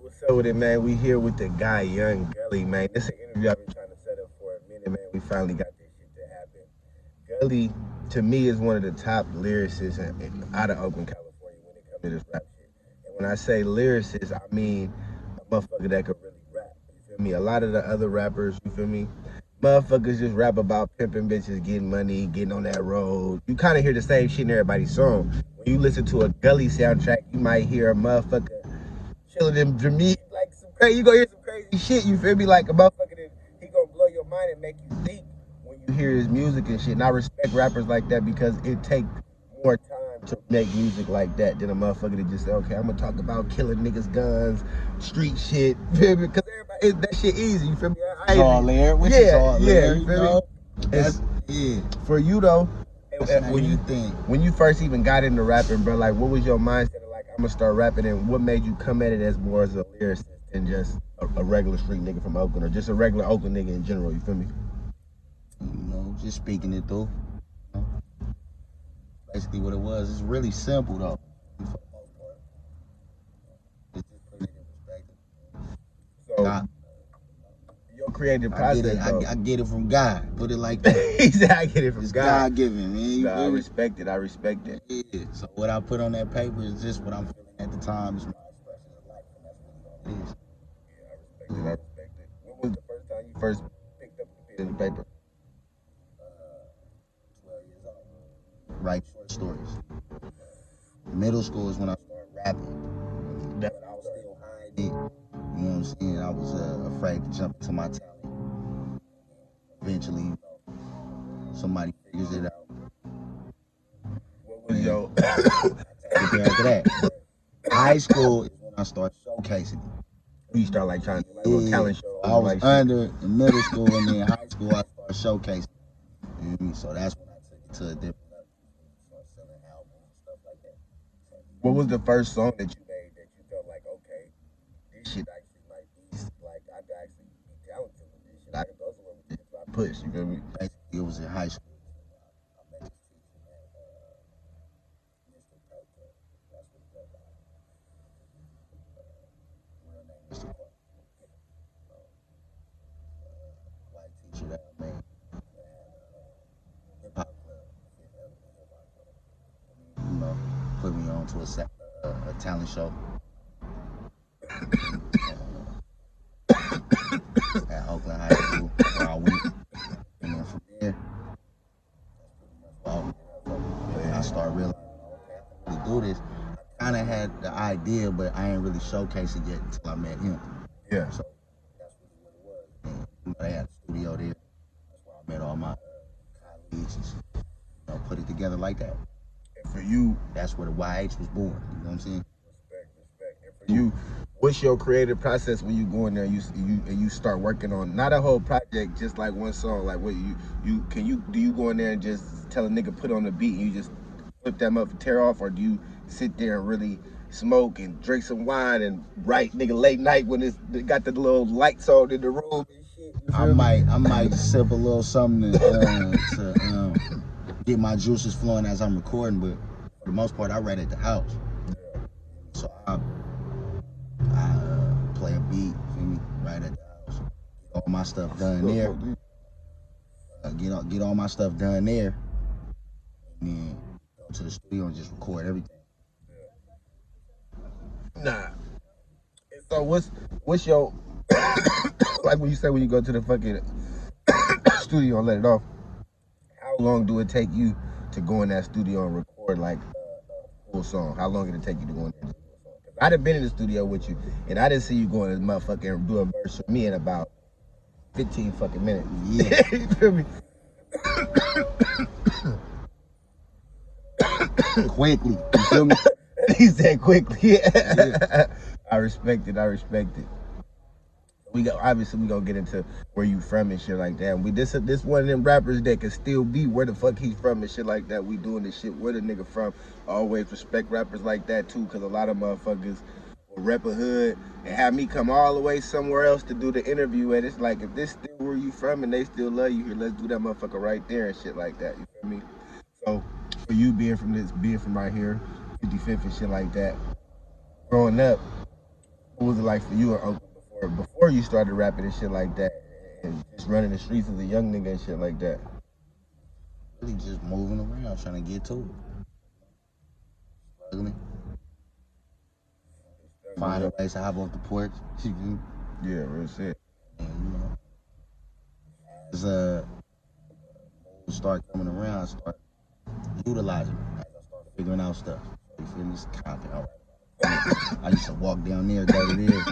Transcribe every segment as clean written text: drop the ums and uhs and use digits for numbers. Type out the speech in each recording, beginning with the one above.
What's up with it, man? We here with the guy, Young Gully, man. This is an interview I've been trying to set up for a minute, man. We finally got this shit to happen. Gully, to me, is one of the top lyricists out of Oakland, California when it comes to this rap shit. And when I say lyricist, I mean a motherfucker that could really rap. You feel me? A lot of the other rappers, you feel me? Motherfuckers just rap about pimping bitches, getting money, getting on that road. You kind of hear the same shit in everybody's song. When you listen to a Gully soundtrack, you might hear a motherfucker chilling in Jamaica, like some crazy. You gonna hear some crazy shit. You feel me? Like a motherfucker that he gonna blow your mind and make you think when you hear his music and shit. And I respect rappers like that because it takes more time to make music like that than a motherfucker that just say, okay, I'm gonna talk about killing niggas, guns, street shit. Feel me? Because everybody, that shit easy. You feel me? It's all there. Which is all there. You feel me? Yeah. For you though, when you first even got into rapping, bro, like what was your mindset of like I'm gonna start rapping, and what made you come at it as more as a lyricist than just a regular street nigga from Oakland or just a regular Oakland nigga in general? You feel me? Just speaking it through. Basically what it was. It's really simple though. For the most part. It's just putting it in perspective. So your creative process, I get it from God. Put it like that. He said I get it from it's God. God given, man. I respect it. I respect it. Yeah. So what I put on that paper is just what I'm feeling at the time. It's my expression of life, and that's really all it is. Yeah, I respect it. I respect it. When was the first time you first picked up the pen and paper? 12 years old. Write short stories. Middle school is when I started rapping. But I was still hiding it. You know what I'm saying? I was afraid to jump into my talent. Eventually, somebody figures it out. What was your after that? High school is when I started showcasing it. You start like trying to do like a little talent show. I was under in middle school, and then high school I started showcasing. You know what I mean? So that's when I took it to a different level. Started selling albums and stuff like that. What was the first song that you made that you felt like, okay, this shit actually might be like I could actually be talented with this shit. I could go somewhere with this if I push. You feel me? Basically, it was in high school. I met this teacher named Mr. Pelto. That's what he goes by. Real name Mr. Clark. White teacher that I met. Hip hop club. You know, put me on to a talent show. At Oakland High School, where I went. And then from there, I started realizing, okay, I can really do this. I kind of had the idea, but I ain't really showcased it yet until I met him. Yeah. So that's really what it was. And I had a studio there. That's where I met all my colleagues and put it together like that. And for you, that's where the YH was born. You know what I'm saying? Respect. And for you, what's your creative process when you go in there and you start working on not a whole project, just like one song? Like what do you go in there and just tell a nigga put on the beat and you just flip that up and tear off, or do you sit there and really smoke and drink some wine and write nigga late night when they got the little lights on in the room and shit? I might sip a little something to get my juices flowing as I'm recording, but for the most part I write at the house. So I play a beat, feel me, right at the house. Get all my stuff done there. Get all my stuff done there, and then go to the studio and just record everything. Nah. So what's your like when you say when you go to the fucking studio and let it off? How long do it take you to go in that studio and record like a full song? How long did it take you to go in there? I done been in the studio with you, and I didn't see you going to motherfucking and do a verse for me in about 15 fucking minutes. Yeah. You feel me? Quickly. You feel me? He said quickly. Yeah. I respect it. We gonna get into where you from and shit like that. And this one of them rappers that can still be where the fuck he's from and shit like that. We doing this shit where the nigga from. I always respect rappers like that too, cause a lot of motherfuckers will rep a hood and have me come all the way somewhere else to do the interview. And it's like, if this still where you from and they still love you here, let's do that motherfucker right there and shit like that. You feel me? So for you being from right here, 55th and shit like that, growing up, What was it like for you in Oakland before you started rapping and shit like that, and just running the streets as a young nigga and shit like that? Really just moving around, trying to get to it. Struggling. Finding ways to hop off the porch. Yeah, real shit. And, as start coming around, start utilizing it. As I start figuring out stuff. You feel me? It's content. All right. I used to walk down there, go to there,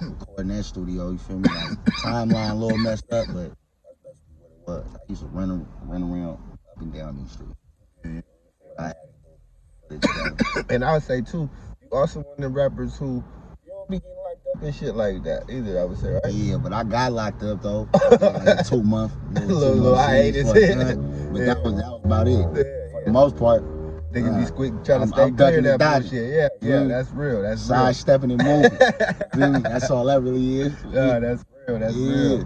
record in that studio. You feel me? Like timeline a little messed up, but that's basically what it was. I used to run around up and down these streets. I had to do. And I would say too, you also one of the rappers who you don't be getting locked up and shit like that either. I would say, right? Yeah, but I got locked up though. Like a 2 month, little hiatus. But that was about it. For the most part, niggas be quick trying to stay clear of that bullshit. Yeah, that's real. That's real. Sidestepping and moving. That's all that really is. Yeah, that's real. That's real.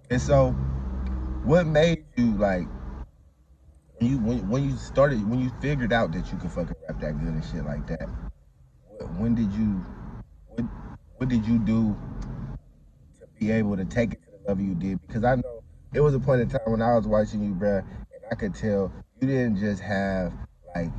And so, what made you like? When you figured out that you could fucking rap that good and shit like that, what did you do to be able to take it to the level you did? Because I know it was a point in time when I was watching you, bruh, and I could tell you didn't just have like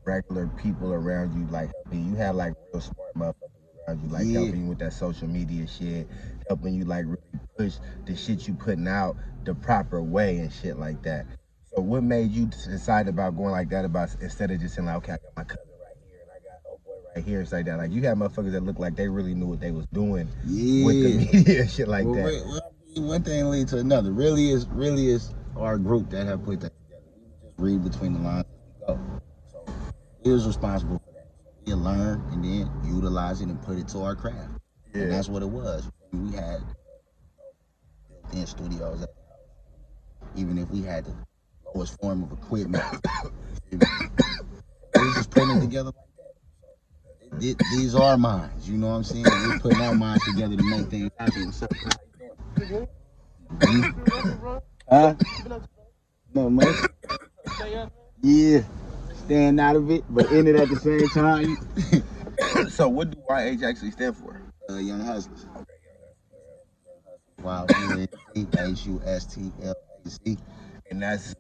regular people around you like helping you. You had like real smart motherfuckers around you, like helping you with that social media shit, helping you like really push the shit you putting out the proper way and shit like that. So what made you decide about going like that instead of just saying like, okay, I got my cousin right here and I got old boy right here, it's like that. Like you had motherfuckers that looked like they really knew what they was doing with the media and shit like that. One thing leads to another. Really is our group that have put that together. We just read between the lines as we go. So we was responsible for that. So we learn and then utilize it and put it to our craft. Yeah. And that's what it was. We had built-in studios at the house. Even if we had the lowest form of equipment. We was just putting it together like that. These are minds, you know what I'm saying? We're putting our minds together to make things happen. So, huh? No much. Yeah, staying out of it, but in it at the same time. So what do YH actually stand for? Young Hustlers. Wow, HUSTLAC. And that's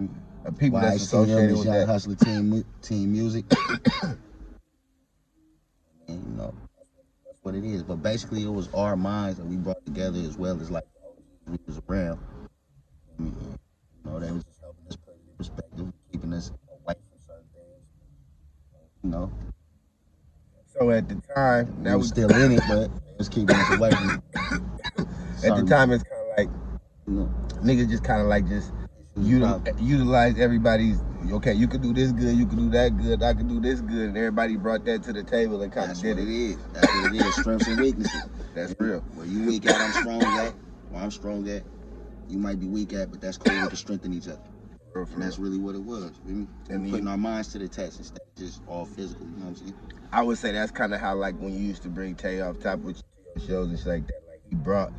people that's associated with Young that. Hustler team music. And you know, that's what it is. But basically, it was our minds that we brought together as well as like the OGs we was around. I mean, you know, they was just helping us put it in perspective, keeping us away from certain things. You know. So at the time, that was still in it, but it was keeping us away from it. At the time, it's kind of like, niggas just kind of like just utilize everybody's, okay, you could do this good, you could do that good, I could do this good, and everybody brought that to the table and kind of did it. That's what it is, strengths and weaknesses. That's real. Where you weak at, I'm strong at. Where I'm strong at, you might be weak at, but that's cool, we can strengthen each other. And that's really what it was. And putting our minds to the test instead of just all physical, you know what I'm saying? I would say that's kind of how, like, when you used to bring Tay off top with your shows and shit like that, like, he brought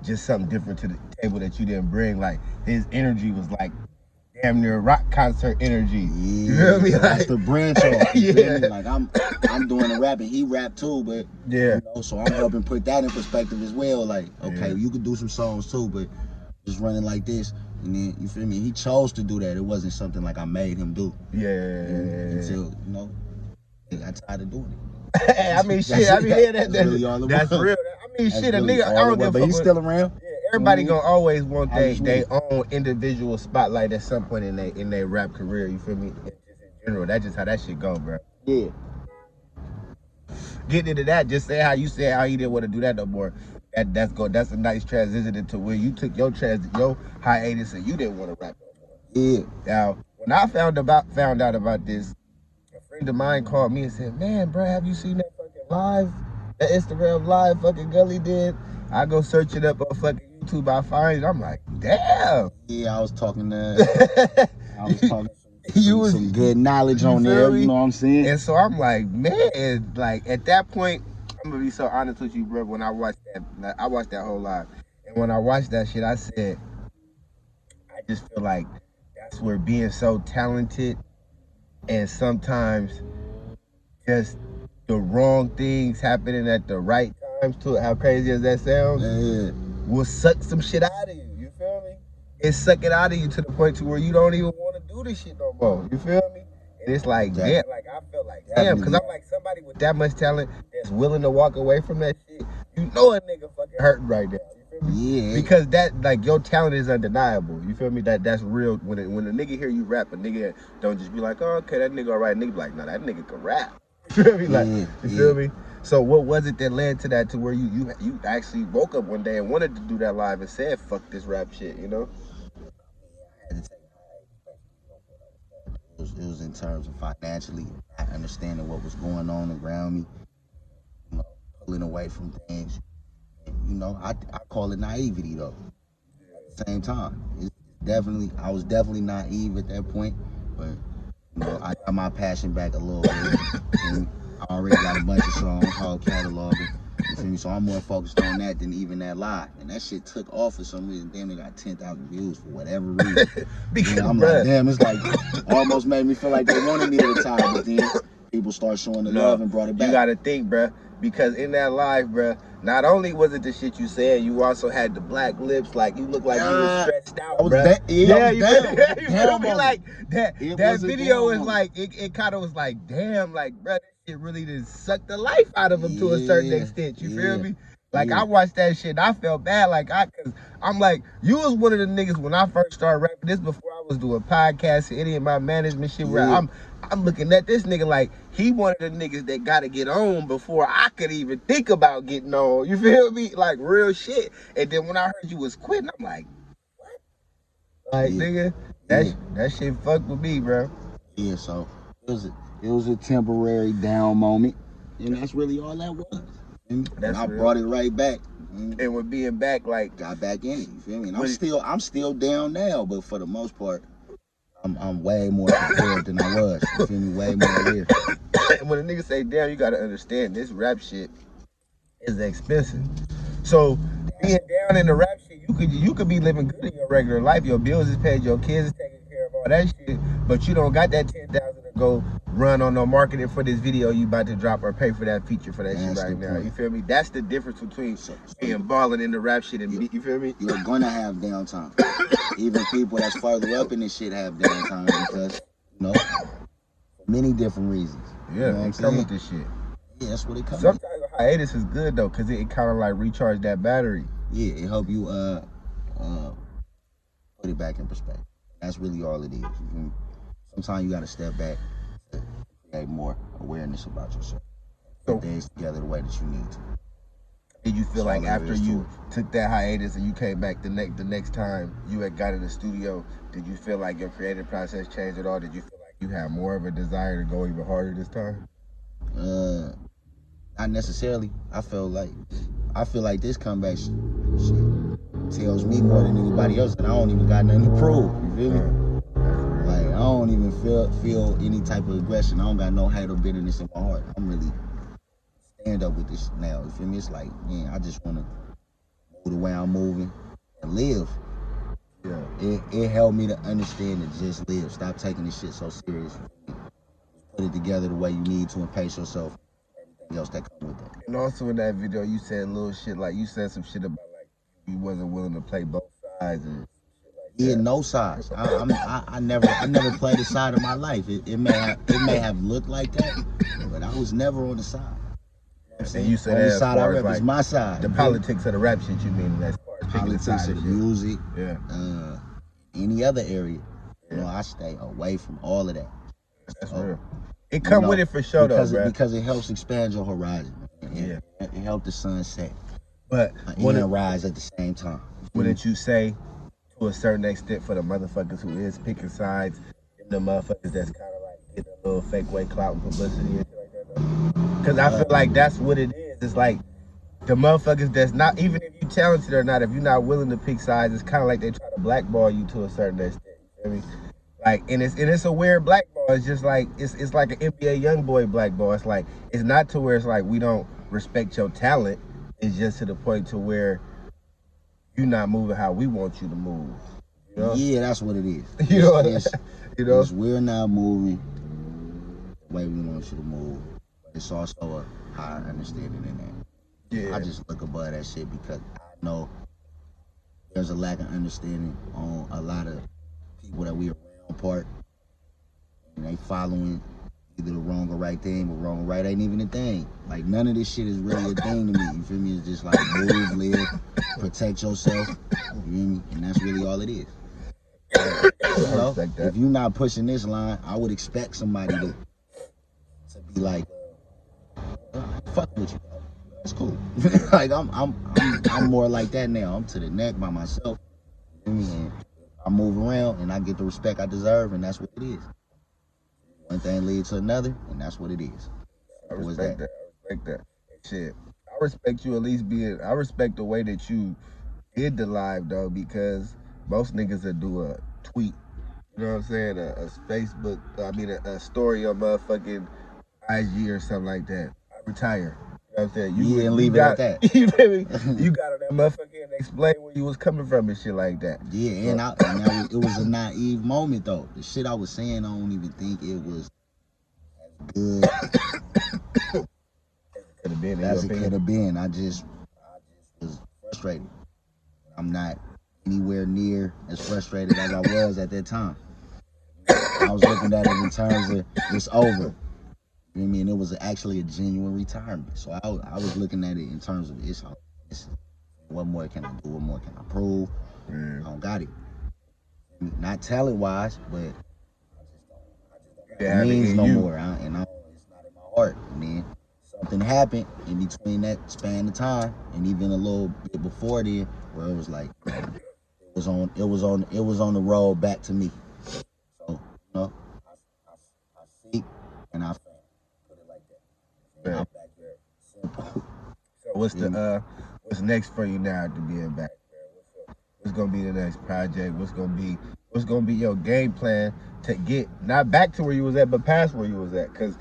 just something different to the table that you didn't bring. Like, his energy was like damn near rock concert energy. Yeah, you feel me? So that's the branch off. Yeah. Like, I'm doing the rapping, he rap too, but yeah, you know, so I'm helping put that in perspective as well. Like, okay, you could do some songs too, but just running like this. And then, you feel me? He chose to do that. It wasn't something like I made him do. Yeah. Until, you know, I got tired of doing it. Hey, I mean, shit. I mean, yeah, that's really all that's real. I mean, shit, really a nigga, I don't give a fuck. But he's still around. Yeah, everybody gonna always want their own individual spotlight at some point in their rap career. You feel me? Just in general, that's just how that shit go, bro. Yeah. Getting into that, just say how you said how you didn't want to do that no more. That's a nice transition into where you took your hiatus and you didn't want to rap no more. Yeah. Now, when I found out about this, a friend of mine called me and said, "Man, bro, have you seen that fucking live, that Instagram live fucking Gully did?" I go search it up on fucking YouTube. I find it. I'm like, damn. Yeah, I was talking some good knowledge on there. You know what I'm saying? And so I'm like, man, like at that point, I'm gonna be so honest with you, bro. When I watched that whole live, and when I watched that shit, I said, I just feel like that's where being so talented and sometimes just the wrong things happening at the right time times to it, how crazy as that sounds, Yeah. will suck some shit out of you. You feel me? It suck it out of you to the point to where you don't even want to do this shit no more. You feel me? And it's like, damn, like I feel like, damn, because I'm like somebody with that much talent that's willing to walk away from that shit. You know a nigga fucking hurting right now. You feel me? Yeah. Because that, like, your talent is undeniable. You feel me? That's real. When a nigga hear you rap, a nigga don't just be like, oh, okay, that nigga all right. Nigga be like, no, that nigga can rap. You feel me? Like, you feel me? So what was it that led to that, to where you actually woke up one day and wanted to do that live and said, fuck this rap shit, you know? I had to take it was in terms of financially, not understanding what was going on around me, you know, pulling away from things. And, you know, I call it naivety though. At the same time, it's definitely, I was definitely naive at that point, but you know, I got my passion back a little bit. And I already got a bunch of songs, whole cataloging. You feel me? So I'm more focused on that than even that live. And that shit took off for some reason. Damn, it got 10,000 views for whatever reason. Because, I'm like, damn, it's like almost made me feel like they wanted me to retire. But then people start showing the love and brought it back. You gotta think, bruh. Because in that live, bruh, not only was it the shit you said, you also had the black lips, like you looked like you was stressed out, bruh. You feel me? Like that video is like, it kind of was like, damn, like, bruh, this shit really just sucked the life out of him to a certain extent. You feel me? Like, I watched that shit and I felt bad. Like, cause I'm like, you was one of the niggas when I first started rapping. This before I was doing podcasts and any of my management shit. Where I'm looking at this nigga like he one of the niggas that gotta get on before I could even think about getting on. You feel me? Like, real shit. And then when I heard you was quitting, I'm like, what? Like, nigga, that shit fucked with me, bro. Yeah, so it was a temporary down moment, and that's really all that was. And I brought it right back. And with being back, like, got back in it. You feel me? And I'm still down now, but for the most part, I'm way more prepared than I was. You feel me? Way more aware. When a nigga say, damn, you gotta understand this rap shit is expensive. So being down in the rap shit, you could be living good in your regular life. Your bills is paid, your kids is taken care of, all that shit. But you don't got that 10,000 to go run on no marketing for this video you about to drop or pay for that feature for that shit right now. You feel me? That's the difference between being balling in the rap shit and you feel me? You're gonna have downtime. Even people that's farther up in this shit have downtime because, you know, for many different reasons. Yeah, you know it come with this shit. Yeah, that's what it comes. Sometimes a hiatus is good though, cause it kind of like recharge that battery. Yeah, it help you put it back in perspective. That's really all it is. Sometimes you gotta step back to create more awareness about yourself. Put things together the way that you need to. Did you feel like after you took that hiatus and you came back the next time you had got in the studio, did you feel like your creative process changed at all? Did you feel like you had more of a desire to go even harder this time? Not necessarily. I feel like this comeback shit tells me more than anybody else, and I don't even got nothing to prove. You feel me? Like, I don't even feel any type of aggression. I don't got no hate or bitterness in my heart. I'm really stand up with this now. You feel me? It's like, man, I just want to move the way I'm moving and live. Yeah. It helped me to understand and just live. Stop taking this shit so serious. Put it together the way you need to and pace yourself. Everything else that comes with that. And also in that video, you said little shit like you said some shit about like you wasn't willing to play both sides and shit like that. Yeah, no sides. I never played a side of my life. It may have looked like that, but I was never on the side. And you said the that side I rep is my side. The politics of the rap shit, you mean? That's politics of the music. Yeah. Any other area. You know, I stay away from all of that. That's real. It come with it for sure, though, because it helps expand your horizon. It helps the sun set. But when it rise at the same time. Wouldn't you say, to a certain extent, for the motherfuckers who is picking sides, the motherfuckers that's kind of like getting a little fake way clout and publicity and shit like that, though? Because I feel like that's what it is. It's like the motherfuckers that's not, even if you talented or not, if you're not willing to pick sides, it's kind of like they try to blackball you to a certain extent. You feel me? Like, and it's a weird blackball. It's just like it's like an NBA young boy blackball. It's like it's not to where it's like we don't respect your talent. It's just to the point to where you're not moving how we want you to move. You know? Yeah, that's what it is. You know, it's we're not moving the way we want you to move. But it's also a higher understanding in that. I just look above that shit because I know there's a lack of understanding on a lot of people that we around part, and they following either the wrong or right thing, but wrong or right ain't even a thing. Like, none of this shit is really a thing to me. You feel me? It's just like move, live, protect yourself. You feel me? And that's really all it is. You know, if you're not pushing this line, I would expect somebody to be like, fuck with you. That's cool. Like I'm more like that now. I'm to the neck by myself. You feel me? And I move around and I get the respect I deserve, and that's what it is. One thing leads to another, and that's what it is. I respect that. I respect that. Shit. I respect you at least being. I respect the way that you did the live though, because most niggas that do a tweet, you know what I'm saying, a Facebook, a story on motherfucking IG or something like that. I retire. You know what I'm saying? You leave it at that. You feel me? You got on that motherfucker and explain where you was coming from and shit like that. Yeah, and it was a naive moment though. The shit I was saying, I don't even think it was as good as it could have been. I just was frustrated. I'm not anywhere near as frustrated as I was at that time. I was looking at it in terms of it's over. You know what I mean? It was actually a genuine retirement. So I was looking at it in terms of it's what more can I do? What more can I prove? I don't got it. Not talent wise, but it means no more. It's not in my heart. And then something happened in between that span of time, and even a little bit before then, where it was like it was on the road back to me. So, you know, I seek and I found. Put it like that. And I'm back there. Simple. So what's next for you now to being back there? What's gonna be the next project? What's gonna be your game plan to get not back to where you was at, but past where you was at? Because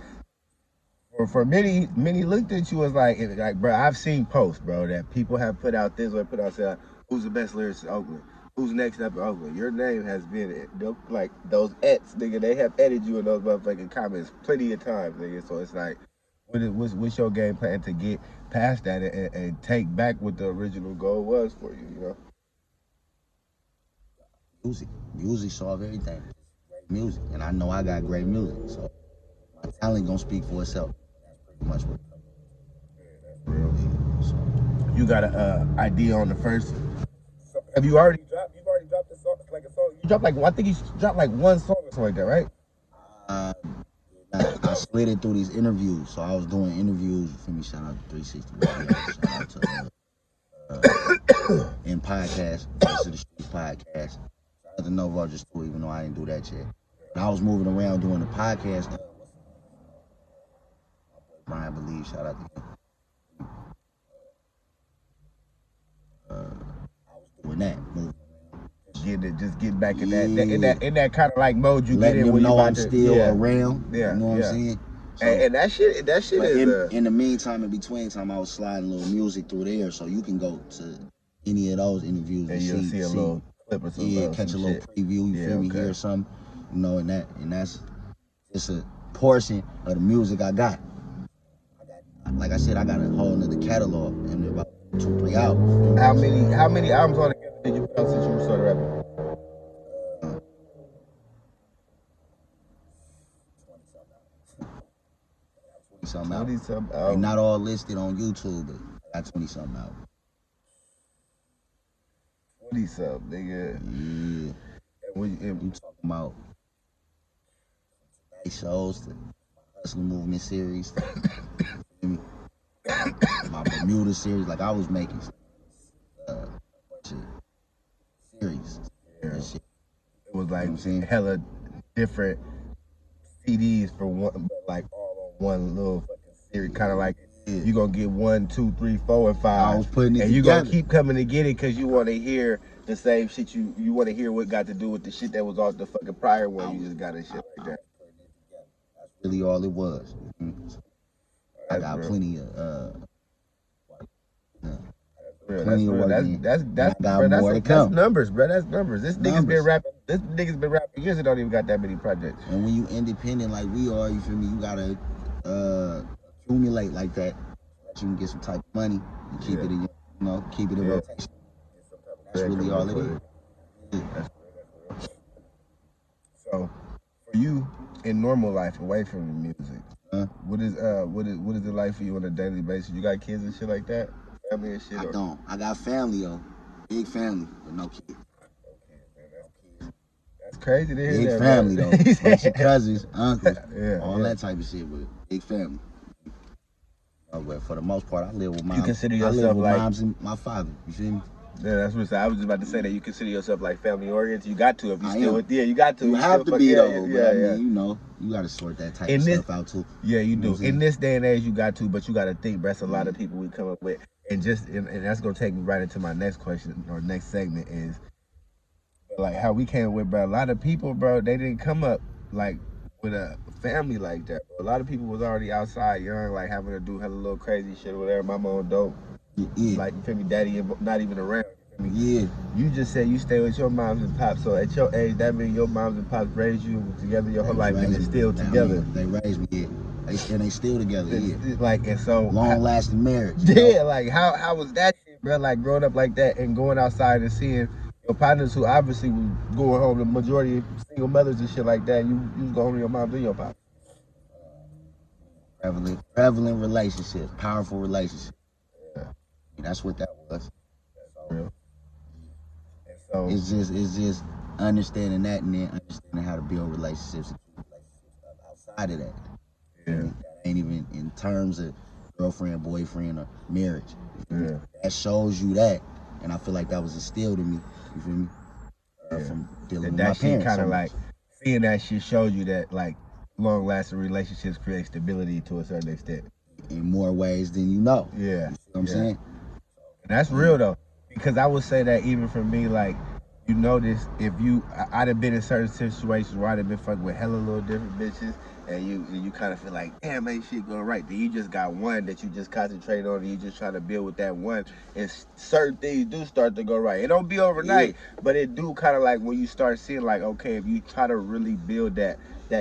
for many looked at you as like, bro, I've seen posts, bro, that people have put out this or put out, say, who's the best lyricist in Oakland? Who's next up in Oakland? Your name has been, like, those ets, nigga, they have edited you in those motherfucking comments plenty of times, nigga. So it's like, what's your game plan to get past that and take back what the original goal was for you, you know? Music solve everything. Great music. And I know I got great music, so my talent gonna speak for itself. That's pretty much what it comes to. Yeah, that's real. So, you got an idea on the first? Have you already dropped? You've already dropped a song, like a song. You dropped like I think you dropped like one song or something like that, right? I slid it through these interviews. So I was doing interviews. For me, shout out to 360 Radio, shout out to in podcast, Voice of the Street podcast. Shout out to Novo just too, even though I didn't do that yet. And I was moving around doing the podcast. Brian Believe, shout out to him. I was doing that, moving around. Just get back in that kind of like mode you letting get in them when know you I'm still around. Yeah, you know what I'm saying? So, and that shit is in the meantime, in between time, I was sliding a little music through there, so you can go to any of those interviews and you'll see a little clip or something. Yeah, catch a little preview. You feel me? Hear something, you know, and that's just a portion of the music I got. Like I said, I got a whole nother catalog and about 2-3 albums. How many albums altogether did you put out since you started rapping? 20-something albums. 20-something albums. Not all listed on YouTube, but I got 20-something albums. 20-something, nigga. Yeah. And you talking about Tonight shows, the Hustler Movement series, my Bermuda series. Like, I was making a bunch of series. Yeah. It was like hella different CDs for one, but like all on one little fucking series. Kind of like you gonna get 1, 2, 3, 4, and 5. I was putting it and together. You gonna keep coming to get it because you want to hear the same shit. You want to hear what got to do with the shit that was off the fucking prior one. You just got it shit like that. That's really all it was. I got plenty of plenty of work. That's numbers, bro. That's numbers. This nigga's been rapping. This nigga's been rapping years and don't even got that many projects. And when you independent like we are, you feel me? You gotta accumulate like that. that you can get some type of money and keep it in, keep it in rotation. That's Bread really coming all up it with is. it. Yeah. That's real. So, for you in normal life, away from the music, what is it like for you on a daily basis? You got kids and shit like that, family and shit, I or don't. I got family though, big family, but no kids. that's crazy to hear Big that, family though, bro. He bunch of said- cousins, uncles, yeah, all yeah. that type of shit. But big family. But for the most part, I live with You mom. consider I live yourself with like, moms and my father. You feel me? yeah, that's what I was just about to say that you consider yourself like family oriented. You got to if you I still am. with, yeah, you got to. You You have still to fuck, be yeah, though. But I mean, you got to sort that type of In this, stuff out too. yeah, you You know do. what I'm In saying? this day and age, you got to, but you got to think, bro. That's a lot of people we come up with, and that's gonna take me right into my next question or next segment is like how we came with, bro. A lot of people, bro, they didn't come up like with a family like that. Bro. A lot of people was already outside young, like having to do hella little crazy shit or whatever. Mama on dope, Yeah, like you feel me, daddy not even around. You feel me? yeah. You just said you stay with your moms and pops, so at your age, that means your moms and pops raised you together your whole life, and it's still together. They raised me. Yeah, they still together. Yeah, It's like, and so long lasting marriage. yeah, like how was that shit, bro? Like growing up like that and going outside and seeing your partners who obviously was going home, the majority of single mothers and shit like that. You was going home to your mom and your pop. Prevalent relationships, powerful relationships. Yeah, That's what that was. So real. And so it's just understanding that and then understanding how to build relationships and keep relationships up outside of that. yeah, That ain't even in terms of girlfriend, boyfriend, or marriage. yeah, That shows you that, and I feel like that was instilled in me. You feel me? yeah. From dealing That with my that shit parents kind so of like much. seeing that shit showed you that like long lasting relationships create stability to a certain extent. In more ways than you know. Yeah, You see what I'm yeah. saying? And that's real though, because I would say that even for me, like you notice if I'd have been in certain situations where I'd have been fucking with hella little different bitches, and you kind of feel like, damn, ain't shit going right. Then you just got one that you just concentrate on, and you just trying to build with that one, and certain things do start to go right. It don't be overnight, but it do kind of like when you start seeing like, okay, if you try to really build that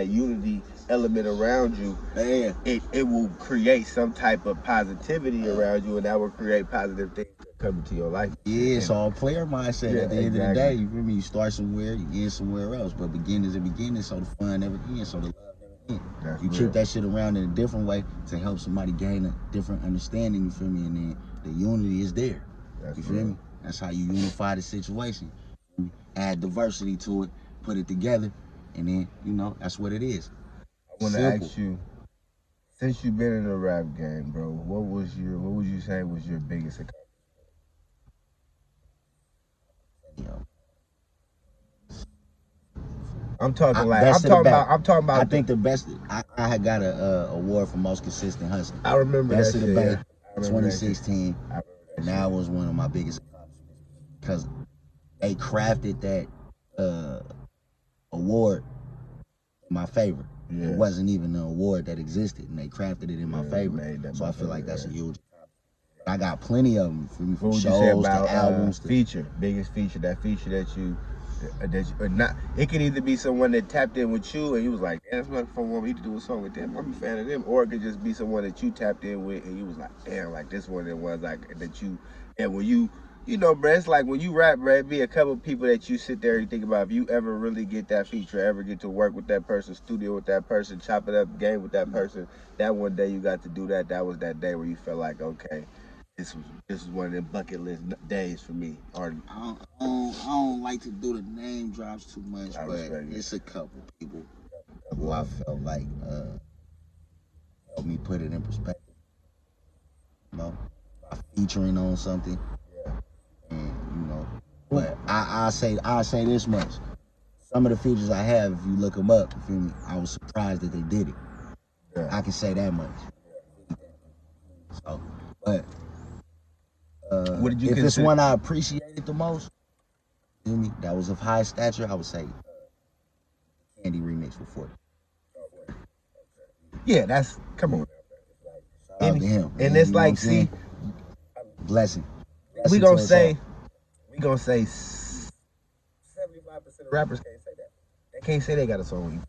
unity element around you, Man, it will create some type of positivity around you, and that will create positive things that come into your life. yeah, it's And- all player mindset. Yeah, At the end of the exactly. day, you feel me? You start somewhere, you end somewhere else. But beginnings and beginnings, so the fun never ends, so the love never ends. That's You real. keep that shit around in a different way to help somebody gain a different understanding. You feel me? And then the unity is there. That's You feel real. me? That's how you unify the situation. Add diversity to it, put it together, and then that's what it is. I want to Simple. ask you, since you've been in the rap game, bro, what would you say was your biggest accomplishment? You know, I'm talking like best of the best. I'm talking about I think the best. I had got a award for most consistent hustler. I remember Best that of the shit. Bay, Yeah. I remember that shit. 2016. I remember that And shit. that was one of my biggest accomplishments because they crafted that award in my favor. Yeah. It wasn't even an award that existed, and they crafted it in my favor. So I feel like that's a huge. I got plenty of them from What would you say shows to about albums to feature, biggest feature, that feature that you or not? It could either be someone that tapped in with you and you was like, damn, that's for want me to do a song with them. I'm a fan of them, or it could just be someone that you tapped in with and you was like, damn, like this one that was like that you, and when you know, bro, it's like when you rap, bro, it be a couple people that you sit there and think about. If you ever really get that feature, ever get to work with that person, studio with that person, chop it up, game with that person, that one day you got to do that. That was that day where you felt like, okay, this was one of them bucket list days for me. Or I don't like to do the name drops too much, I but respect it. it's a couple people who I felt like helped me put it in perspective. You know, by featuring on something, and But I say this much: some of the features I have, if you look them up, you feel me? I was surprised that they did it. Yeah. I can say that much. So, but What did you if it's consider? one I appreciated the most, you feel me? That was of high stature. I would say Candy remix with 40. Yeah, that's come on. Shout out to him. And man, it's you know what I'm like, see, saying? Blessing. we Blessing gonna to us say all. we gonna say 75% of rappers can't say that. They can't say they got a song with you.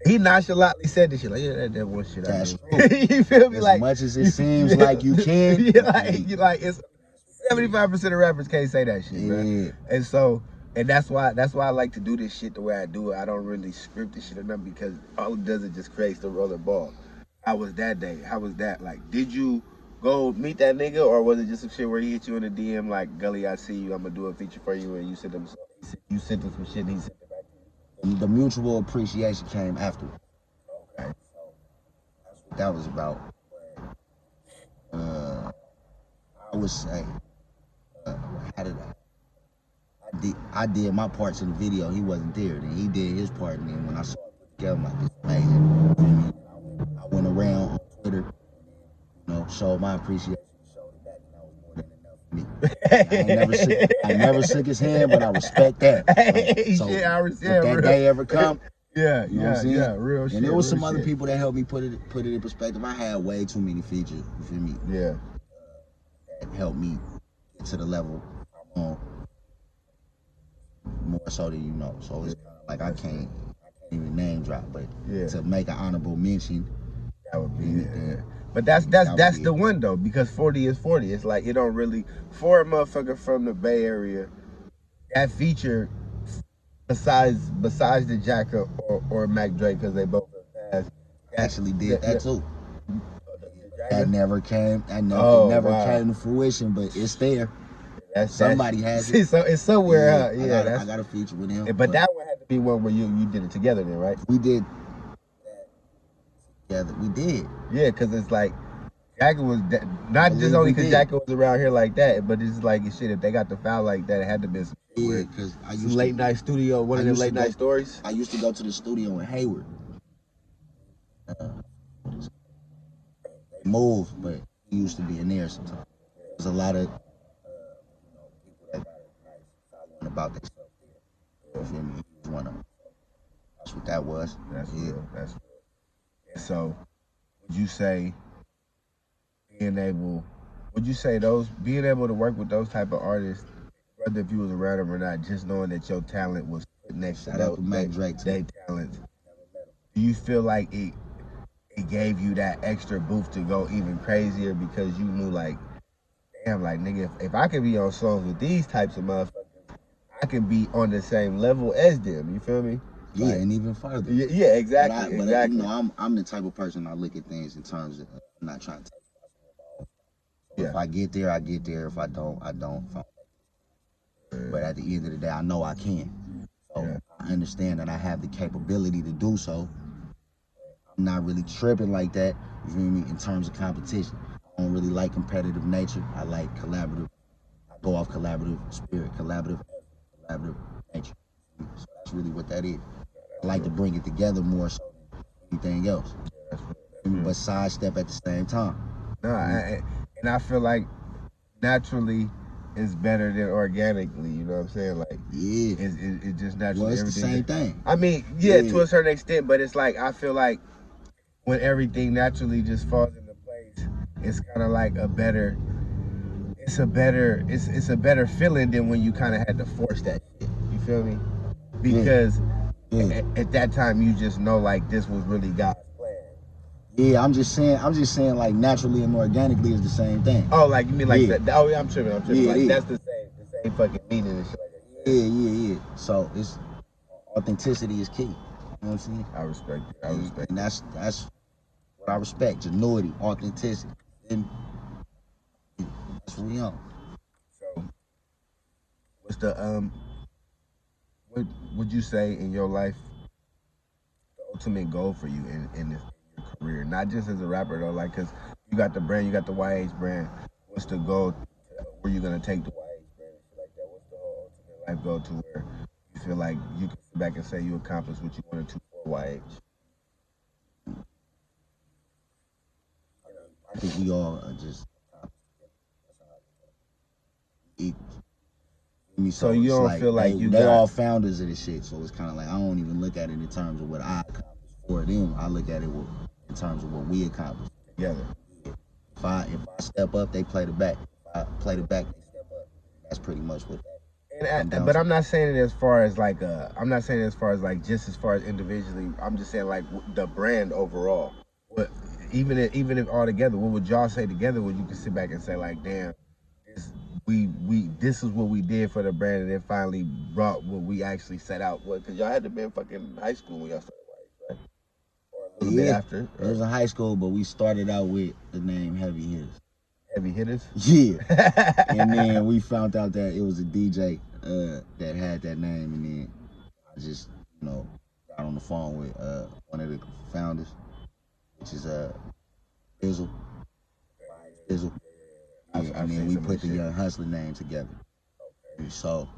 He nonchalantly said this shit like, yeah, that one shit I That's do. true. You feel me? As Like, much as it seems like you can, yeah, like it's 75% of rappers can't say that shit, bro. yeah. And so, and that's why I like to do this shit the way I do it. I don't really script this shit or nothing because all it does is just creates the roller ball. How was that day? How was that? Like, did you go meet that nigga, or was it just some shit where he hit you in the DM like, Gully, I see you, I'm gonna do a feature for you, and you sent him some shit, and he sent it back to you? The mutual appreciation came after. Okay. That's what that was about. I would say, how did I did my parts in the video. He wasn't there. Then he did his part, and then when I saw it put together, I'm like, this is amazing. I went around on Twitter, showed my appreciation, showed it back, and that was more than enough for me. I never shook his hand, but I respect that. Hey, So shit, I if that real. day ever come, Yeah, you know what I'm saying? yeah, real shit. And there was real some other shit. people that helped me put it in perspective. I had way too many features, you feel me? Yeah. That helped me get to the level I'm on more so than you know. So it's kind of like I can't even name drop, but Yeah. to make an honorable mention, That would be anything. it. But that's the one though, because 40 is 40. It's like it don't really for a motherfucker from the Bay Area, that feature besides the Jacka or Mac Drake, because they both are fast. Actually did that too. That That never came. It never came to fruition, but it's there. Somebody has it. So it's somewhere. Yeah, I got a feature with him. But that one had to be one where you did it together, then, right? We did that together. We did. Yeah, because it's like Jacka was not just only because Jacka was around here like that, but it's like shit. If they got the foul like that, it had to be some because I used late night studio. One of them late night stories. I used to go to the studio in Hayward. Move, but he used to be in there sometimes. There's a lot of people that got a nice following about themselves there. You feel me? He was one of them. That's what that was. That's real. That's real. And so, would you say being able to work with those type of artists, whether if you was around them or not, just knowing that your talent was put next to their talent, do you feel like it gave you that extra boost to go even crazier because you knew like, damn, like nigga, if I could be on songs with these types of motherfuckers, I could be on the same level as them. You feel me? Yeah, like, and even further. Yeah, exactly. But you know, I'm the type of person I look at things in terms of I'm not trying to take responsibility. So if I get there, I get there. If I don't, I don't. But at the end of the day, I know I can. So I understand that I have the capability to do so. I'm not really tripping like that, you feel me, in terms of competition. I don't really like competitive nature. I like collaborative. I go off collaborative spirit, collaborative nature. So that's really what that is. I like to bring it together more so than anything else. But sidestep at the same time. No, and I feel like naturally is better than organically. You know what I'm saying? Like, yeah, it just naturally. Well, it's the same thing. I mean, yeah, to a certain extent, but it's like I feel like when everything naturally just falls into place, it's kind of like it's a better feeling than when you kind of had to force that shit. You feel me? Because at that time you just know like this was really God's plan. Yeah, I'm just saying like naturally and organically is the same thing. Oh, like you mean like that? Oh, yeah, I'm tripping. Yeah, like that's the same fucking meaning and shit like that. Yeah. So it's authenticity is key. You know what I'm saying? I respect it. And that's what I respect. Genuity, authenticity. And that's what we on. So what's the what would you say in your life the ultimate goal for you in your career? Not just as a rapper though, like because you got the brand, you got the YH brand. What's the goal? Where you gonna take the YH brand and shit like that? What's the whole ultimate life goal to where you feel like you can sit back and say you accomplished what you wanted to for YH? I think we all are just equals. So you don't like feel like they all founders of this shit. So it's kind of like I don't even look at it in terms of what I accomplished for them. I look at it in terms of what we accomplished together. If I step up, they play the back. If I play the back, they step up. That's pretty much what that But I'm not saying it as far as like I'm not saying it as far as like just as far as individually. I'm just saying like the brand overall. What even if all together, what would y'all say together? Would you can sit back and say like, damn, this we this is what we did for the brand, and it finally brought what we actually set out. What? Because y'all had to be in fucking high school when y'all started White, right? Or a little bit after. It was in high school, but we started out with the name Heavy Hitters. Heavy Hitters. Yeah, and then we found out that it was a DJ that had that name, and then I just got on the phone with one of the founders, which is Bizzle. Bizzle. Yeah, and then we put the Young Hustler name together. So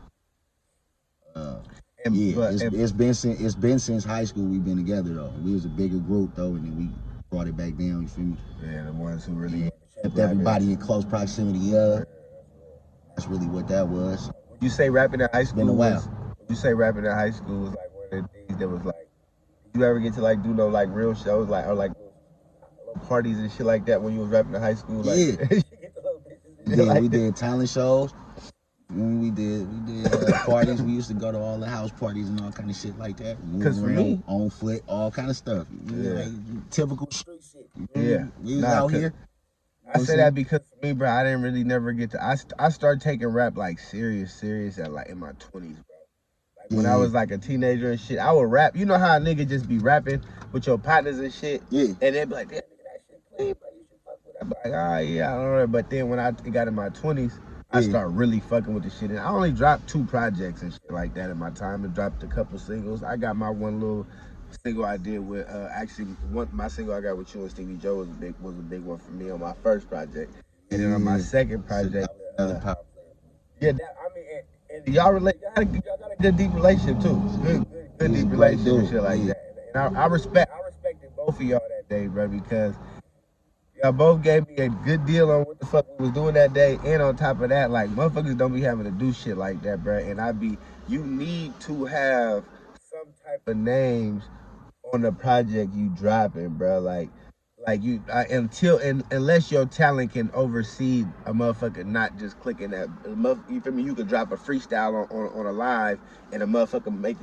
it's been since high school we've been together though. We was a bigger group though, and then we brought it back down. You feel me? Yeah, the ones who really kept everybody in close proximity. That's really what that was. Would you say rapping in high school? Been a while. Would you say rapping in high school was like one of the things that was like? Did you ever get to like do no like real shows like or like little parties and shit like that when you was rapping in high school? Like, yeah, we did talent shows. We did parties. We used to go to all the house parties and all kind of shit like that. Because for me, on foot, all kind of stuff. Like typical street shit. Yeah, we was out here. I say that because for me, bro, I didn't really never get to. I started taking rap like serious at like in my 20s, bro. Like when I was like a teenager and shit, I would rap. You know how a nigga just be rapping with your partners and shit, and they'd be like, "Damn, nigga, that shit clean, bro. You should fuck with that." I'm like, "Ah, yeah, I don't know." But then when I got in my 20s. I start really fucking with the shit. And I only dropped 2 projects and shit like that in my time. I dropped a couple singles. I got my one little single I did with my single I got with you and Stevie Joe was a big one for me on my first project. And then on my second project, and y'all got a good deep relationship too. Good deep relationship and shit like that. And I respected both of y'all that day, bro, because y'all both gave me a good deal on what the fuck we was doing that day, and on top of that, like motherfuckers don't be having to do shit like that, bro. And you need to have some type of names on the project you dropping, bro. Unless your talent can oversee a motherfucker not just clicking that. You feel me? You could drop a freestyle on a live, and a motherfucker make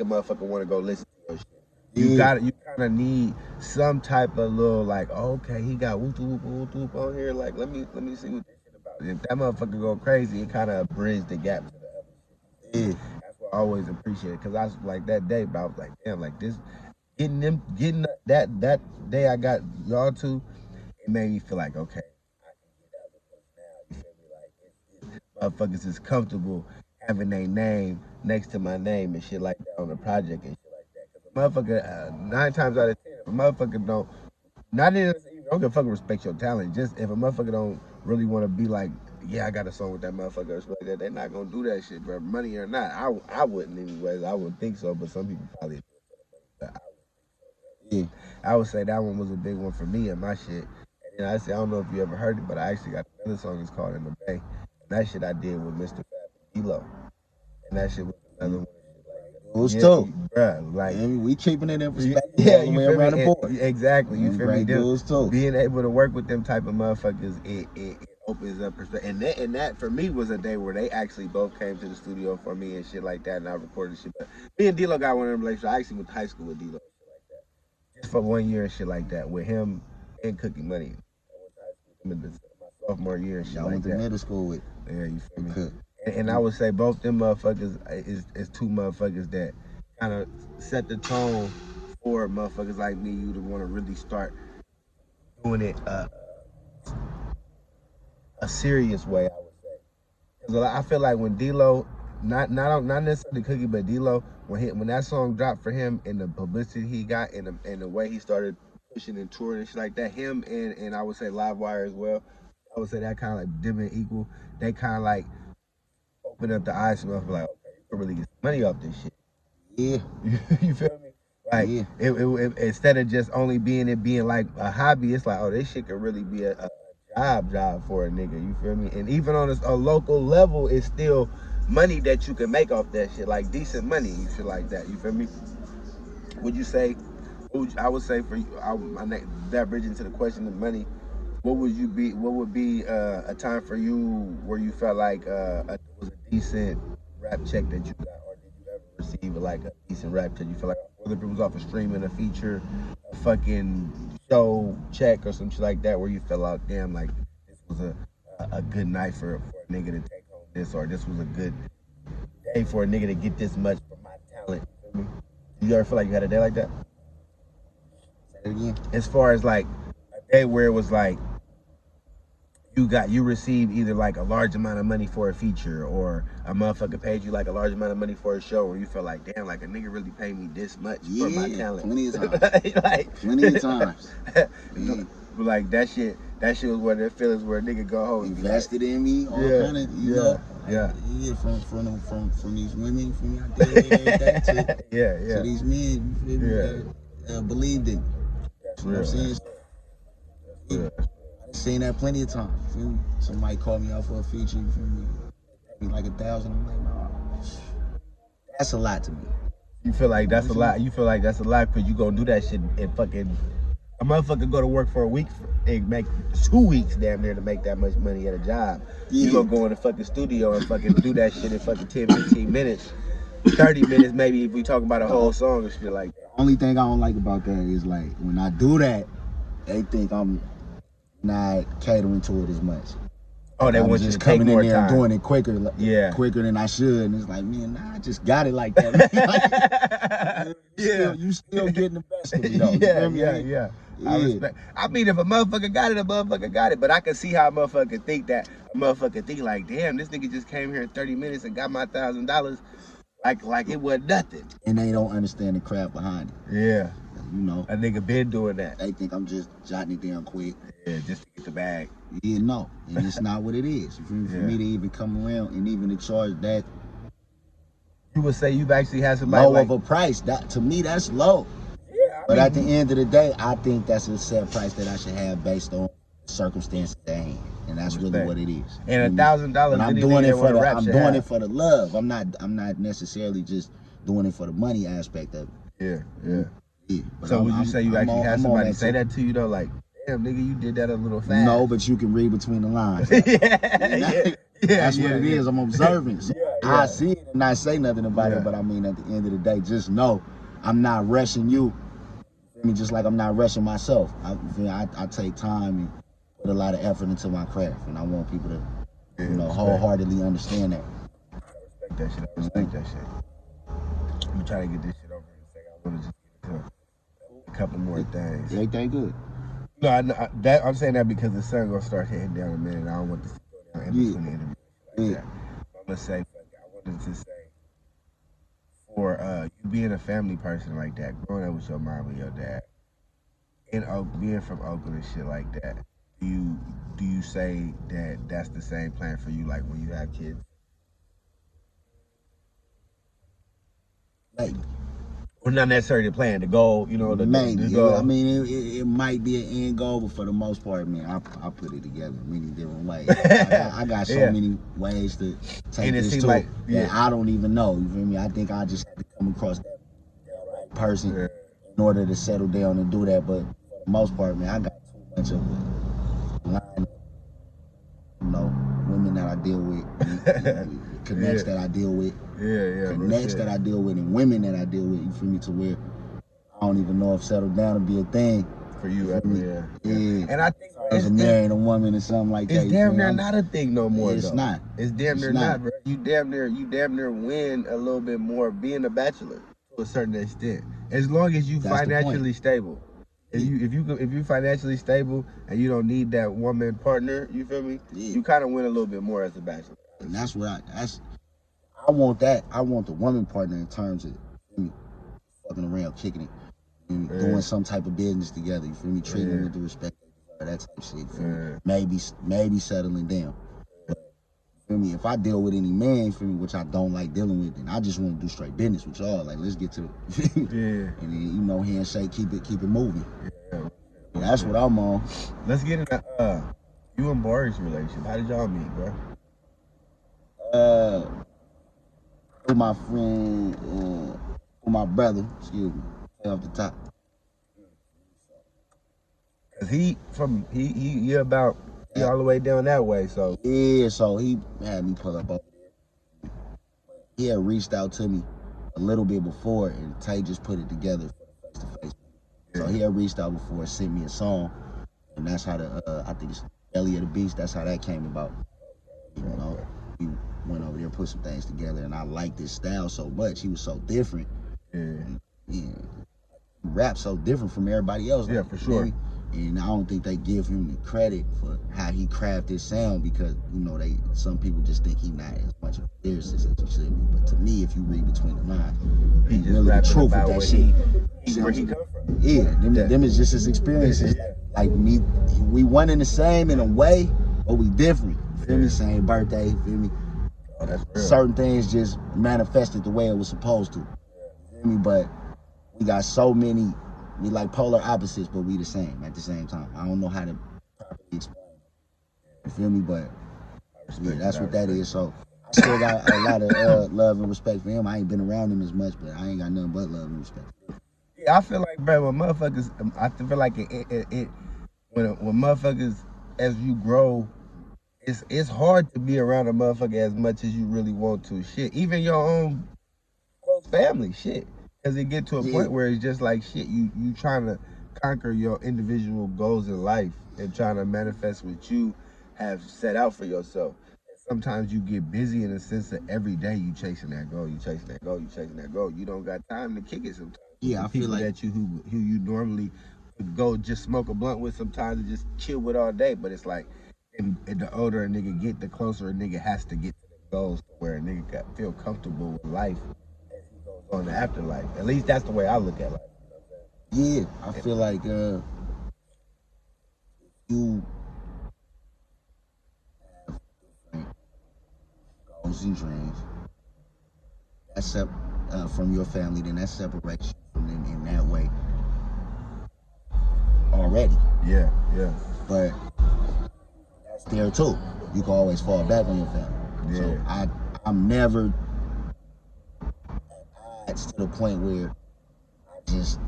a motherfucker want to go listen to your shit. You kind of need some type of little like, okay, he got whoop whoop on here. Like, let me see what this shit about. If that motherfucker go crazy, it kind of bridge the gap to the other shit. That's what I always appreciate. Cause I was like that day, but I was like, damn, like this, getting that day I got y'all two, it made me feel like, okay, I can get other personality. You feel me? Like motherfuckers is comfortable having their name next to my name and shit like that on the project and shit. Motherfucker, 9 times out of 10, if a motherfucker don't give a fuck respect your talent. Just if a motherfucker don't really want to be like, yeah, I got a song with that motherfucker or something like that, they're not gonna do that shit, bro. Money or not, I wouldn't anyways. I wouldn't think so, but some people probably do it for the money. But I wouldn't think so. I would say that one was a big one for me and my shit. And then I don't know if you ever heard it, but I actually got another song. It's called In the Bay, and that shit I did with Mr. Fab and D-Lo, and that shit was another one. Those too, bruh. Like we keeping it in perspective all the way around the board. Exactly, you feel me? Too. Being able to work with them type of motherfuckers, it opens up perspective. And that for me was a day where they actually both came to the studio for me and shit like that, and I recorded shit. But me and D-Lo got one of them relationships. I actually went to high school with D-Lo and shit like that, just for 1 year and shit like that with him and Cookie Money. I went to high school with him in my sophomore year and shit like that. I went to middle school with. Yeah, you feel me? And I would say both them motherfuckers is 2 motherfuckers that kind of set the tone for motherfuckers like me, you to want to really start doing it a serious way, I would say. Because I feel like when D-Lo, not necessarily Cookie, but D-Lo, when that song dropped for him and the publicity he got and the way he started pushing and touring and shit like that, him and I would say Livewire as well, I would say that kind of like dim and equal, they kind of like open up the eyes to me, like, okay, you can really get some money off this shit. Yeah. You feel me? Like, it, instead of just only being like a hobby, it's like, oh, this shit could really be a job for a nigga. You feel me? And even on a local level, it's still money that you can make off that shit, like decent money and shit like that. You feel me? Would you say? I would say for you, that bridge into the question of money. What would be a time for you where you felt like it was a decent rap check that you got, or did you ever receive like a decent rap check? You feel like whether it was off a streaming, a feature, a fucking show check, or some shit like that, where you felt like, damn, like this was a good night for a nigga to take home this, or this was a good day for a nigga to get this much for my talent. You feel me? Did you ever feel like you had a day like that? Say it again. As far as like a day where it was like you received either like a large amount of money for a feature, or a motherfucker paid you like a large amount of money for a show, where you feel like, damn, like a nigga really paid me this much for my talent. Plenty of times. Like Plenty of times. Yeah. Like that shit was one of the feelings where a nigga go home invested in me, all kind of, yeah, from these women, from me, I did everything to these men, you feel me, that believed in me. That's you know what I'm saying? I've seen that plenty of times. You feel me? Somebody called me out for a feature, you feel me? Paid me like $1,000. I'm like, nah, that's a lot to me. You feel like that's a lot. You feel like that's a lot because you gonna do that shit and fucking a motherfucker go to work for a week and make 2 weeks damn near to make that much money at a job. Yeah. You gonna go in the fucking studio and fucking do that shit in fucking 10, 15 minutes, 30 minutes maybe if we talk about a whole song and shit like that. Only thing I don't like about that is like when I do that, they think I'm not catering to it as much. Oh, they want you to take more time. Doing it quicker, quicker than I should, and it's like, man, nah, I just got it like that. You still getting the best of me, though. Yeah. I respect. I mean, if a motherfucker got it, a motherfucker got it. But I can see how a motherfucker think that. A motherfucker think like, damn, this nigga just came here in 30 minutes and got my $1,000, like it was nothing. And they don't understand the craft behind it. Yeah. You know, a nigga been doing that. They think I'm just jotting it down quick. Yeah, just to get the bag. Yeah, no, and it's not what it is. For me to even come around and even to charge that. You would say you've actually had somebody low of a price. That to me, that's low. Yeah, but at the end of the day, I think that's a set price that I should have based on circumstances at hand, and that's really what it is. And $1,000. I'm doing it for it for the love. I'm not necessarily just doing it for the money aspect of it. Yeah. So would you say you actually had somebody say that to you though, like, damn nigga, you did that a little fast? No, but you can read between the lines. That's what it is. I'm observing. So I see it and not say nothing about it, but I mean, at the end of the day, just know I'm not rushing you. I mean, just like I'm not rushing myself. I take time and put a lot of effort into my craft, and I want people to, wholeheartedly understand that. I respect that shit. I'm trying to get this shit over in a second. I want to just get into a couple more things. Everything good. No, I'm saying that because the sun gonna start hitting down in a minute. I don't want this to go down in between the interview. Like I'm gonna say, I wanted to say, for you being a family person like that, growing up with your mom and your dad, and being from Oakland and shit like that, do you say that that's the same plan for you, like when you have kids? Like, well, not necessarily the plan, the goal, maybe. The goal. I mean, it might be an end goal, but for the most part, man, I put it together in many different ways. I got so many ways to take this to it that I don't even know. You feel me? I think I just had to come across that right person in order to settle down and do that. But for the most part, man, I got too much of a line of, women that I deal with, connects that I deal with. Connects that I deal with and women that I deal with, you feel me, to where I don't even know if settle down to be a thing for you. Yeah. And I think as marrying a woman or something like that, it's damn near not a thing no more. It's not. It's damn near not, bro. You damn near win a little bit more being a bachelor to a certain extent, as long as you financially stable. If you financially stable and you don't need that woman partner, you feel me? You kind of win a little bit more as a bachelor. And that's what I want that. I want the woman partner in terms of fucking around, kicking it, doing some type of business together. You feel me? Treating them with the respect, that type of shit. You feel me? Maybe settling down. But, you feel me? If I deal with any man, you feel me, which I don't like dealing with, then I just want to do straight business with y'all. Like, let's get to it. And then handshake, keep it moving. That's what I'm on. Let's get into you and Boris' relationship. How did y'all meet, bro? With my friend, with my brother, excuse me, off the top. Cause he all the way down that way, so. Yeah, so he had me pull up over there. he had reached out to me a little bit before, and Tay just put it together for the face to face. So he had reached out before, sent me a song, and that's how the I think it's Belly of the Beast. That's how that came about. You know, we went over there, put some things together, and I liked his style so much. He was so different. Yeah. Rap so different from everybody else. Yeah, for sure. And I don't think they give him the credit for how he crafted his sound, because some people just think he's not as much of a lyricist as he should be. But to me, if you read between the lines, he's really the truth of that shit. Where he come from. Yeah, them is just his experiences. Like me, we one and the same in a way, but we different. Feel me? Same birthday. Feel me? Oh, that's real. Certain things just manifested the way it was supposed to. Feel me? But we got so many, we like polar opposites, but we the same at the same time. I don't know how to properly explain it. You feel me? But yeah, that's what that is. So I still got a lot of love and respect for him. I ain't been around him as much, but I ain't got nothing but love and respect for him. Yeah, I feel like, bro, when motherfuckers, I feel like when motherfuckers, as you grow, it's hard to be around a motherfucker as much as you really want to. Shit, even your own close family, shit. Because it get to a point where it's just like, shit, you trying to conquer your individual goals in life and trying to manifest what you have set out for yourself. And sometimes you get busy in the sense that every day you chasing that goal, you chasing that goal, you chasing that goal. You don't got time to kick it sometimes. Yeah, I feel like that who you normally would go just smoke a blunt with sometimes and just chill with all day. But it's like, and the older a nigga get, the closer a nigga has to get to the goals to where a nigga feel comfortable with life as he goes on the afterlife. At least that's the way I look at life. Yeah, I feel like you have different goals and dreams. That's from your family, then that separates you from them in that way already. Yeah. But that's there too. You can always fall back on your family. Yeah. So I'm never at odds to the point where I just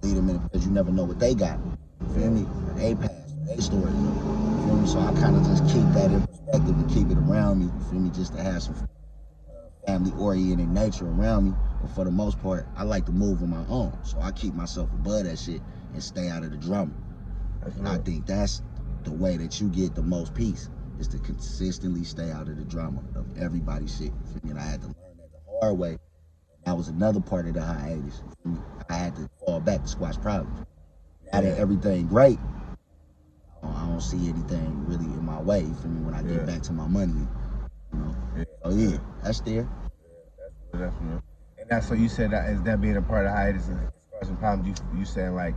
lead them in, because you never know what they got. You feel me? They past, they story. You feel me? So I kind of just keep that in perspective and keep it around me. You feel me? Just to have some family-oriented nature around me. But for the most part, I like to move on my own. So I keep myself above that shit and stay out of the drama. And I think that's the way that you get the most peace, is to consistently stay out of the drama of everybody's shit. You feel me? And I had to learn that the hard way. That was another part of the hiatus. You feel me? I had to fall back to squash problems. Now that everything great, I don't see anything really in my way. You feel me? When I get back to my money, you know. So yeah, that's there. That's real. And that's so you said that is that being a part of hiatus and squashing problems. You saying like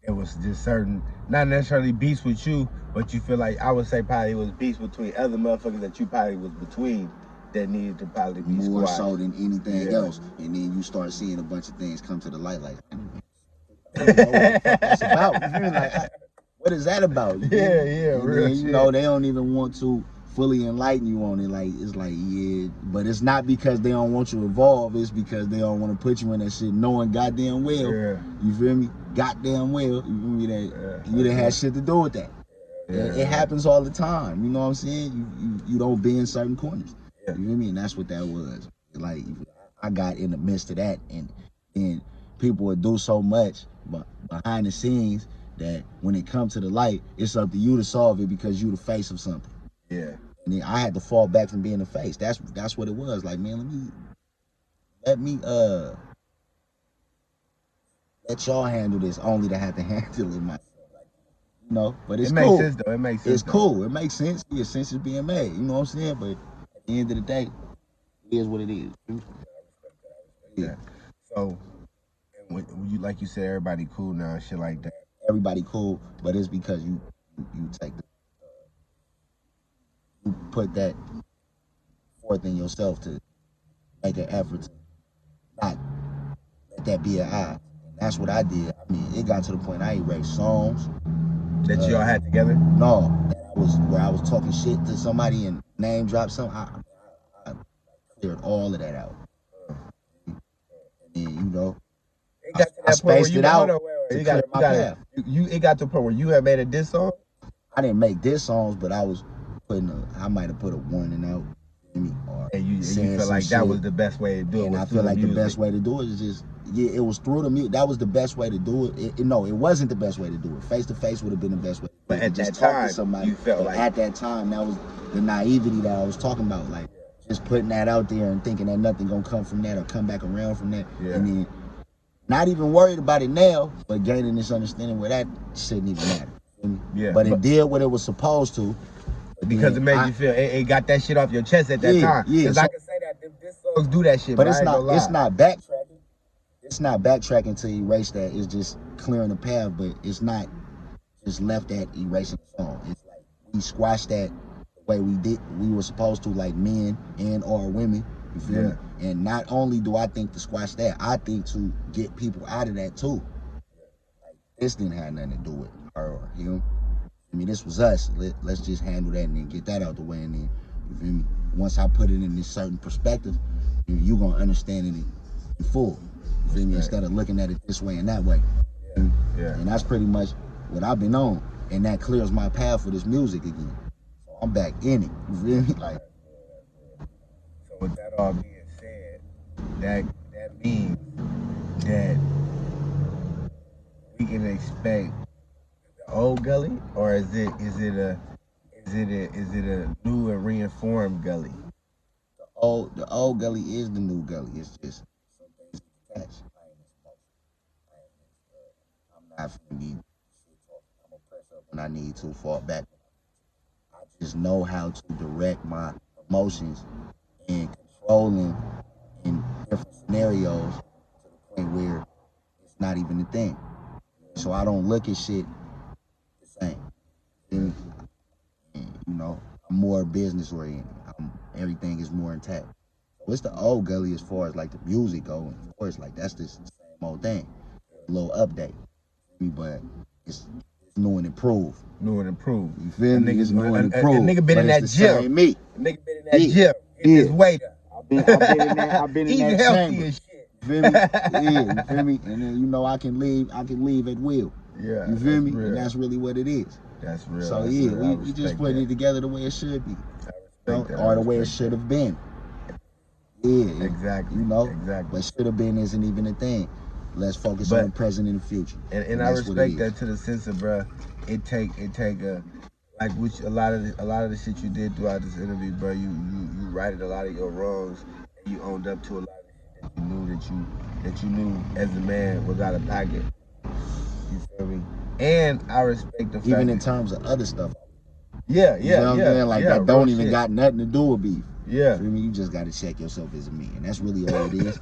it was just certain, not necessarily beefs with you, but you feel like, I would say probably it was beefs between other motherfuckers that you probably was between that needed to probably be more squashed. so than anything else. And then you start seeing a bunch of things come to the light, like, I don't know what the fuck that's about. You feel me? Like, what is that about? Yeah, and real then, you know, they don't even want to fully enlighten you on it. Like, it's like, yeah, but it's not because they don't want you involved. It's because they don't want to put you in that shit, knowing goddamn well. You feel me? Goddamn well. You feel me? That you didn't have shit to do with that. It happens all the time. You know what I'm saying? You don't be in certain corners. You feel me? And that's what that was. Like, I got in the midst of that, and people would do so much behind the scenes that when it comes to the light, it's up to you to solve it, because you the face of something. Yeah. And then I had to fall back from being the face. That's what it was. Like, man, let y'all handle this, only to have to handle it myself. You know, but it's cool. It makes sense though. It makes sense. It's cool. It makes sense. Yeah, sense is being made. You know what I'm saying? But at the end of the day, it is what it is. Yeah. So, you, like you said, everybody cool now and shit like that. Everybody cool, but it's because you put that forth in yourself to make an effort to not let that be an eye. And that's what I did. I mean, it got to the point I erased songs that y'all had together. No, that I was talking shit to somebody and name dropped something. I cleared all of that out. And then, you know, I spaced it out to clear my path. It got to the point where you had made a diss song? I didn't make diss songs, but I was I might have put a warning out. You feel like that was the best way to do it. And I feel like the best way to do it is just, it was through the music. That was the best way to do it. No, it wasn't the best way to do it. Face to face would have been the best way. But at that time, somebody, you felt like at that time, that was the naivety that I was talking about. Like just putting that out there and thinking that nothing gonna come from that or come back around from that. Yeah. And then not even worried about it now, but gaining this understanding where that shouldn't even matter. Yeah. But it did what it was supposed to. Because it made you feel it got that shit off your chest at that time. Yeah. Because I can say that this songs do that shit, but it's not backtracking. It's not backtracking to erase that. It's just clearing the path, but it's not just left at erasing the song. It's like we squashed that the way we were supposed to, like men and or women. You feel me? And not only do I think to squash that, I think to get people out of that too. Like this didn't have nothing to do with her or him. I mean, this was us. Let's just handle that and then get that out the way. And then, you feel me? Once I put it in this certain perspective, you're going to understand it in full. You feel me? Instead of looking at it this way and that way. Yeah. And that's pretty much what I've been on. And that clears my path for this music again. So I'm back in it. You feel me? Like. So with that all being said, that means that we can expect old gully, or is it a new and reinformed gully? The old gully is the new gully. It's just some things attached. I'm not finna be shit talking. I'm gonna press up when I need to, fall back. I just know how to direct my emotions and controlling in different scenarios to the point where it's not even a thing. So I don't look at shit the same. And, you know, I'm more business oriented. Everything is more intact. So it's the old gully as far as like the music going. Of course, like that's the same old thing. A little update. But it's new and improved. New and improved. You feel me? It's new and improved. A nigga been in that gym. Me. Nigga been in that gym. Getting his weight up. I've been in that chamber. As shit. You feel me? Yeah, you feel me? And then you know I can leave at will. Yeah. You feel me? Real. And that's really what it is. That's real. So that's yeah, real. we just putting it together the way it should be. Or the way it should have been. Yeah. Exactly. You know? Exactly. What should have been isn't even a thing. Let's focus on the present and the future. And I respect that to the sense of, bruh, it take a like which a lot of the shit you did throughout this interview, bro. You righted a lot of your wrongs and you owned up to a lot of shit that you knew that you knew as a man was out of pocket. You feel me? And I respect the fact even in terms of other stuff. Yeah. You know what I'm saying? Like that don't even shit. got nothing to do with beef. Yeah. You feel me? You just gotta check yourself as a man. And that's really all it is.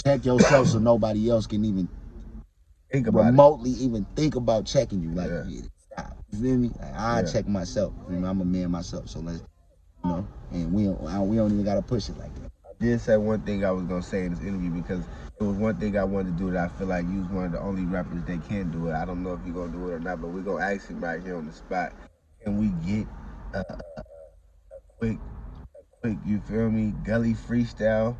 Check yourself so nobody else can even remotely even think about checking you. Like, stop. You feel me? Like, I check myself. You know, I'm a man myself. So let's, you know, and we don't even gotta push it like that. I did say one thing I was gonna say in this interview because it was one thing I wanted to do that I feel like you was one of the only rappers that can do it. I don't know if you're gonna do it or not, but we're gonna ask him right here on the spot. Can we get a quick, you feel me, gully freestyle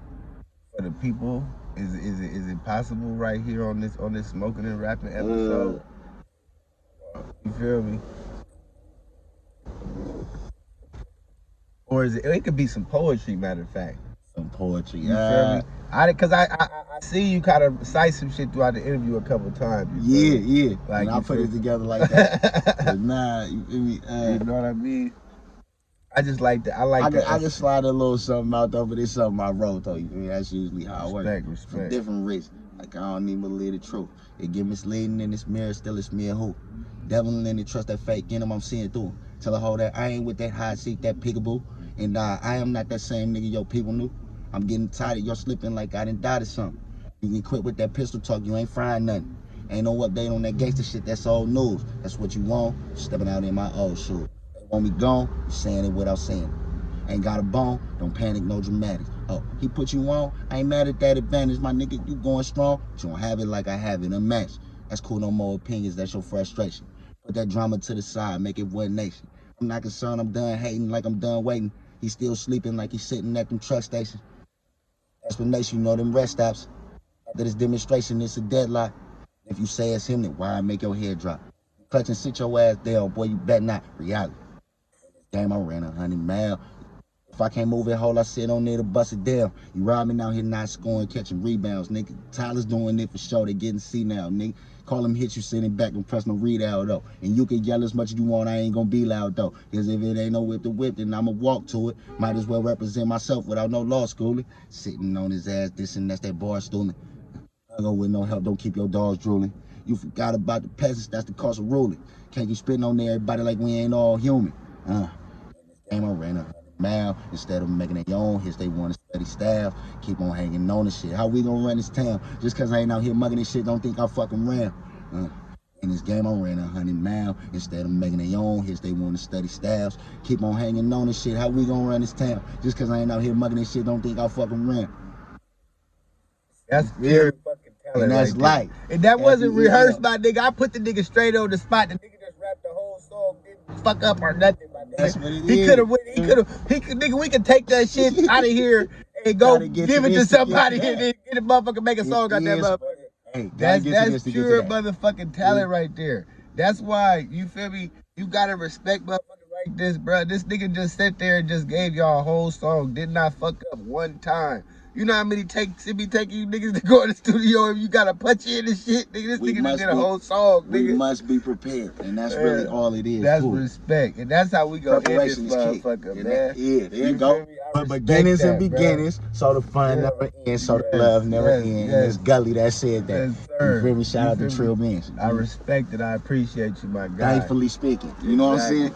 for the people? Is it possible right here on this smoking and rapping episode? You feel me? Or is it could be some poetry, matter of fact. Some poetry. You feel me? Because I see you kind of cite some shit throughout the interview a couple of times. Yeah. Like, and I put it together like that. But nah, you feel me? You know what I mean? I just like that. I can slide a little something out though, but it's something I wrote though. You feel me? That's usually how I work. Respect. From different risks. Like I don't even believe the truth. It get misleading in this mirror, still it's me and who. Devil in it, trust that fake in him, I'm seeing through. Tell a hoe that I ain't with that high seek, that peekaboo. And I am not that same nigga your people knew. I'm getting tired of your slipping like I done died or something. You can quit with that pistol talk, you ain't frying nothing. Ain't no update on that gangster shit, that's old news. That's what you want, stepping out in my old shoes. They want me gone, you saying it without saying it. Ain't got a bone, don't panic, no dramatics. Oh, he put you on, I ain't mad at that advantage, my nigga, you going strong, but you don't have it like I have it, unmatched. That's cool, no more opinions, that's your frustration. Put that drama to the side, make it one nation. I'm not concerned, I'm done hating like I'm done waiting. He's still sleeping like he's sitting at them truck stations. Explanation, you know them rest stops. After this demonstration, it's a deadlock. If you say it's him, then why make your head drop? Clutch and sit your ass down, boy, you better not. Reality. Damn, I ran 100 miles. If I can't move it whole, I sit on there to bust it down. You robbing out here not scoring, catching rebounds, nigga. Tyler's doing it for sure. They getting C now, nigga. Call him hit you sitting back and press no readout though. And you can yell as much as you want, I ain't gonna be loud though. Cause if it ain't no whip to whip, then I'ma walk to it. Might as well represent myself without no law schooling. Sitting on his ass, this and that's that bar stooling. I go with no help, don't keep your dogs drooling. You forgot about the peasants, that's the cost of ruling. Can't you spitting on everybody like we ain't all human. Game I ran a mile. Instead of making their own hits, they want a steady staff. Keep on hanging on this shit. How we gonna run this town? Just cause I ain't out here mugging this shit, don't think I fucking ran. In this game, I ran 100 miles. Instead of making their own hits, they want to study staffs. Keep on hanging on this shit. How we gonna run this town? Just cause I ain't out here mugging this shit, don't think I fucking ran. That's very fucking talented. And that's right light. And that wasn't rehearsed, my nigga. I put the nigga straight on the spot. The nigga just rapped the whole song, didn't fuck up or nothing, my nigga. That's what it he is. could have went. He could have. Nigga, we could take that shit out of here and go give it to somebody and then get a motherfucker make a song out that motherfucker. Hey, that's pure motherfucking talent right there. That's why, you feel me? You gotta respect motherfuckers like this, bro. This nigga just sat there and just gave y'all a whole song. Did not fuck up one time. You know how many takes it be taking you niggas to go in the studio if you gotta punch in and shit, nigga? This nigga just did a whole song, nigga. We must be prepared, and that's really all it is. That's respect, and that's how we go in this motherfucker, man. Yeah, there you go. But beginnings and beginnings, so the fun never ends, so the love never ends. And it's Gully that said that. You feel me? Shout out to Trill Bench. I respect it. I appreciate you, my guy. Thankfully speaking. You know what I'm saying?